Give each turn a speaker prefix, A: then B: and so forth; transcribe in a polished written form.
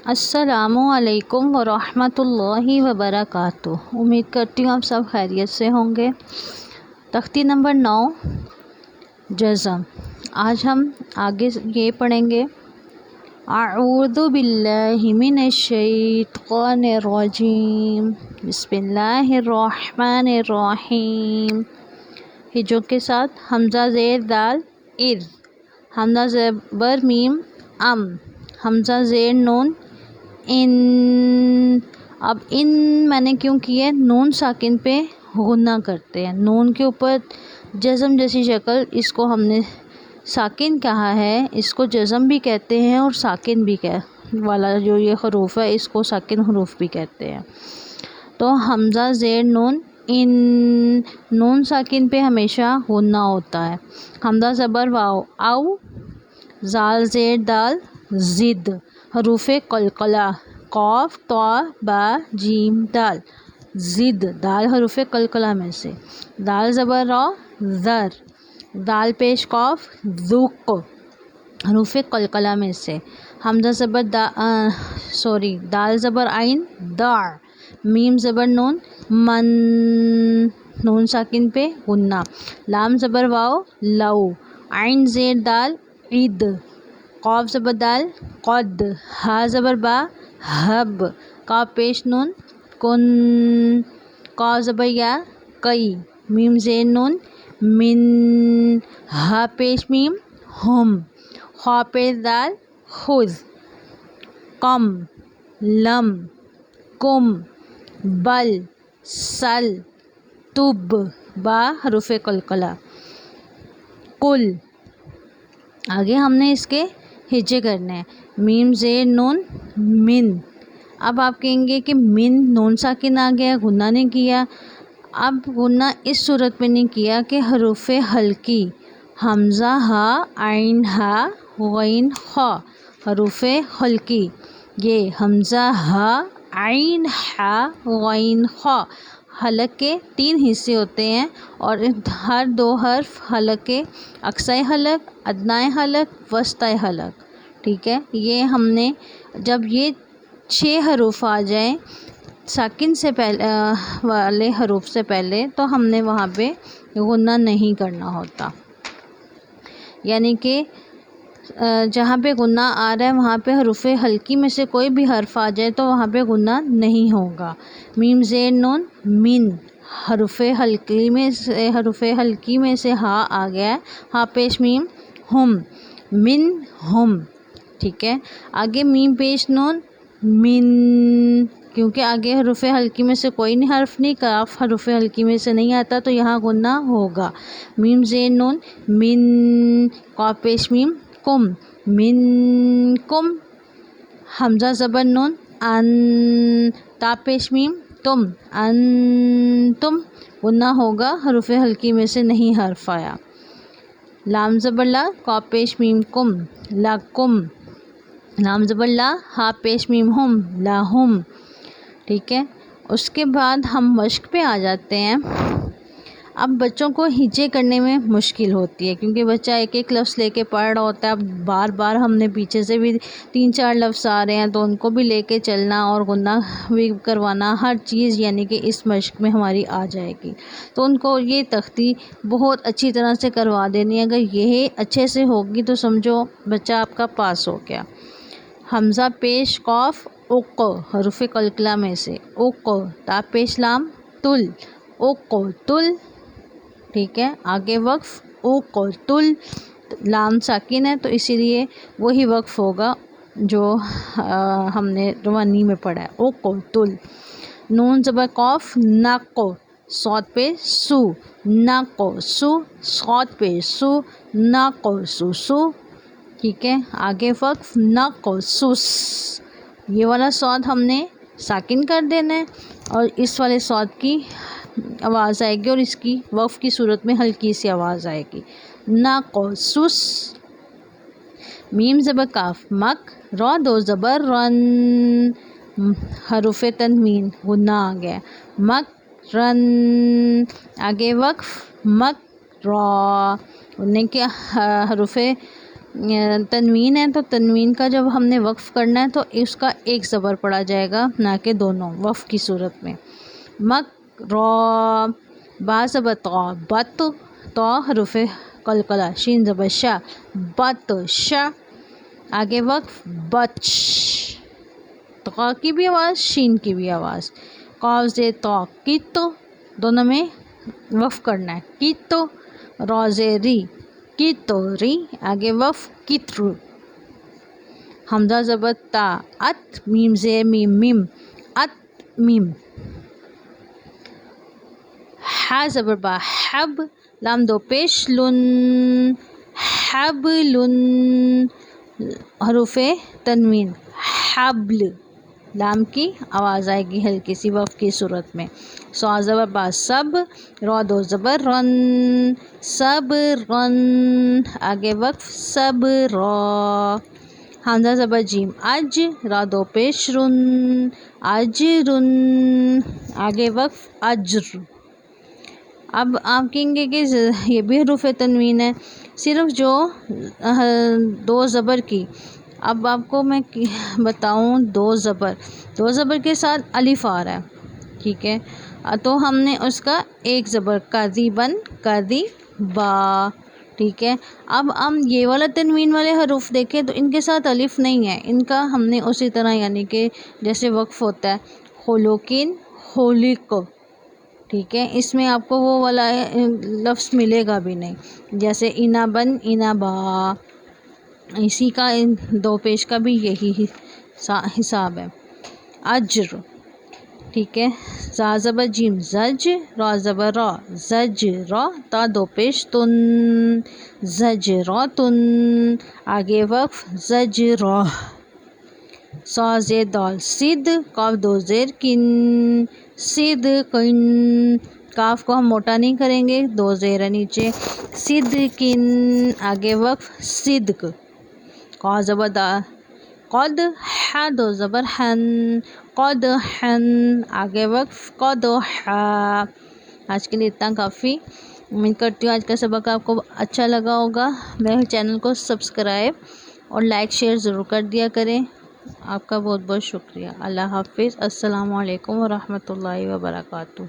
A: السلام علیکم ورحمۃ اللہ وبرکاتہ۔ امید کرتی ہوں آپ سب خیریت سے ہوں گے۔ تختی نمبر 9 جزم۔ آج ہم آگے یہ پڑھیں گے، اعوذ باللہ من الشیطان الرجیم، بسم اللہ الرحمن الرحیم۔ ہجوں کے ساتھ حمزہ زیر دال اذ، حمزہ زبر میم ام، حمزہ زیر نون ان۔ اب ان میں نے کیوں کیا؟ نون ساکن پہ غنہ کرتے ہیں، نون کے اوپر جزم جیسی شکل، اس کو ہم نے ساکن کہا ہے، اس کو جزم بھی کہتے ہیں اور ساکن بھی والا جو یہ حروف ہے اس کو ساکن حروف بھی کہتے ہیں۔ تو حمزہ زیر نون ان، نون ساکن پہ ہمیشہ غنہ ہوتا ہے۔ حمزہ زبر واو او، زال زیر دال زد، حروف قلقلہ قاف طا با جیم دال، زد دال حروف قلقلہ میں سے۔ دال زبر را ذر، دال پیش قاف ذق، حروف قلقلہ میں سے۔ حمزہ زبر دال زبر عین دع، میم زبر نون من، نون ساکن پہ غنہ۔ لام زبر واو لو، عین زیر دال عید، قاف زبر دال قد، ہا زبر با حب، کاف پیش نون کن، قاف زبر یا کئی، میم زیر نون من، ہا پیش میم ہم، خا پیش دال خذ، قم لم کم بل سل تب، با حروف قلقلہ کل۔ آگے ہم نے اس کے ہجے کرنے ہیں، میم زیر نون من۔ اب آپ کہیں گے کہ من نون ساکن آ گیا، غنہ نے کیا۔ اب غنہ اس صورت میں نہیں کیا کہ حروف حلقی حمزہ ہا عین ہا غین خا، حروف حلقی یہ حمزہ ہا عین ہا غین خا، حلق کے 3 حصے ہوتے ہیں اور ہر 2 حرف حلق کے اقصی حلق، ادنی حلق، وسطی حلق، ٹھیک ہے۔ یہ ہم نے جب یہ 6 حروف آ جائیں ساکن سے پہلے والے حروف سے پہلے تو ہم نے وہاں پہ غنہ نہیں کرنا ہوتا، یعنی کہ جہاں پہ غنہ آ رہا ہے وہاں پہ حروف حلقی میں سے کوئی بھی حرف آ جائے تو وہاں پہ غنہ نہیں ہوگا۔ میم زیر نون من، حروف حلقی میں سے ہا آ گیا ہے، ہا پیش میم ہم، من ہم، ٹھیک ہے۔ آگے میم پیش نون من، کیونکہ آگے حروف حلقی میں سے کوئی حرف نہیں، کاف حروف حلقی میں سے نہیں آتا تو یہاں غنہ ہوگا۔ میم زیر نون من، قاف پیش میم کم، من کم، حمزہ زبر نون ان، تا پیش میم تم، ان تم، غنہ ہوگا، حروف حلقی میں سے نہیں حرف آیا۔ لام زبر لا، قاف پیش میم کم، لکم، لام زبر لا، ہا پیش میم ہم، لہم، ٹھیک ہے۔ اس کے بعد ہم مشق پہ آ جاتے ہیں۔ اب بچوں کو ہجے کرنے میں مشکل ہوتی ہے کیونکہ بچہ ایک ایک لفظ لے کے پڑھ رہا ہوتا ہے۔ اب بار بار ہم نے پیچھے سے بھی 3-4 لفظ آ رہے ہیں تو ان کو بھی لے کے چلنا اور غنہ بھی کروانا، ہر چیز یعنی کہ اس مشق میں ہماری آ جائے گی، تو ان کو یہ تختی بہت اچھی طرح سے کروا دینی ہے۔ اگر یہ اچھے سے ہوگی تو سمجھو بچہ آپ کا پاس ہو گیا۔ حمزہ پیش قاف اق، حروف قلقلہ میں سے اق، تا پیش لام تل، اق تل، ٹھیک ہے۔ آگے وقف اق تل، لام ساکن ہے تو اسی لیے وہی وقف ہوگا جو ہم نے روانی میں پڑھا ہے، اق تل۔ نون زبر قاف نق، صاد پہ سو، نق سو، صاد پہ سو، نق سو سو، ٹھیک ہے۔ آگے وقف نق سس، یہ والا صاد ہم نے ساکن کر دینا ہے اور اس والے صاد کی آواز آئے گی اور اس کی وقف کی صورت میں ہلکی سی آواز آئے گی، نقصص۔ میم زبر کاف مک، را 2 زبر رن، حروف تنوین غنہ آ گیا، مک رن۔ آگے وقف مک را، انہیں کے حروف تنوین ہے تو تنوین کا جب ہم نے وقف کرنا ہے تو اس کا ایک زبر پڑا جائے گا، نہ کہ دونوں وقف کی صورت میں۔ مکر، با زبر تو، بت، تو حروف قلقلہ، شین زبر شا، بت شا، آگے وقف بچ، تو کی بھی آواز، شین کی بھی آواز، قاف زیر تو کت، دونوں میں وقف کرنا ہے، کت، را زیر ری کت ری، آگے وقف کتر، حمزہ زبر تا ات، میم زیر میم میم ات میم، ہا زبر با حب، لام دو پیش لن حب لن، حروف تنوین حبل، لام کی آواز آئے گی ہلکی سی وقف کی صورت میں۔ صاد زبر با سب، را دو زبر رن سب رن، آگے وقف سب را، حمزہ زبر جیم اج، را دو پیش رن اج رن، آگے وقف اجر۔ اب آپ کہیں گے کہ یہ بھی حروف تنوین ہے، صرف جو دو زبر کی۔ اب آپ کو میں بتاؤں، دو زبر کے ساتھ الف آ رہا ہے، ٹھیک ہے، تو ہم نے اس کا ایک زبر قذیبن قذیبا، ٹھیک ہے۔ اب ہم یہ والا تنوین والے حروف دیکھیں تو ان کے ساتھ الف نہیں ہے، ان کا ہم نے اسی طرح یعنی کہ جیسے وقف ہوتا ہے خلوقین خلق، ٹھیک ہے، اس میں آپ کو وہ والا لفظ ملے گا بھی نہیں، جیسے انابن انابا، اسی کا دو پیش کا بھی یہی حساب ہے۔ اجر، ٹھیک ہے، زا زبر جیم زج، را زبر را زج را، تا دو پیش تن زج را تن، آگے وقف زج را، صا زیر دال صد، قاف دو زیر کن صد کن، کاف کو ہم موٹا نہیں کریں گے، دو زیر ہے نیچے، صد کن، آگے وقف صدق، قاف زبر دا قد، ہا دو زبر ہن قد ہن، آگے وقف قد ہا۔ آج کے لیے اتنا کافی، امید کرتی ہوں آج کا سبق آپ کو اچھا لگا ہوگا۔ میرے چینل کو سبسکرائب اور لائک شیئر ضرور کر دیا کریں۔ آپ کا بہت بہت شکریہ۔ اللہ حافظ۔ السلام علیکم ورحمۃ اللہ وبرکاتہ۔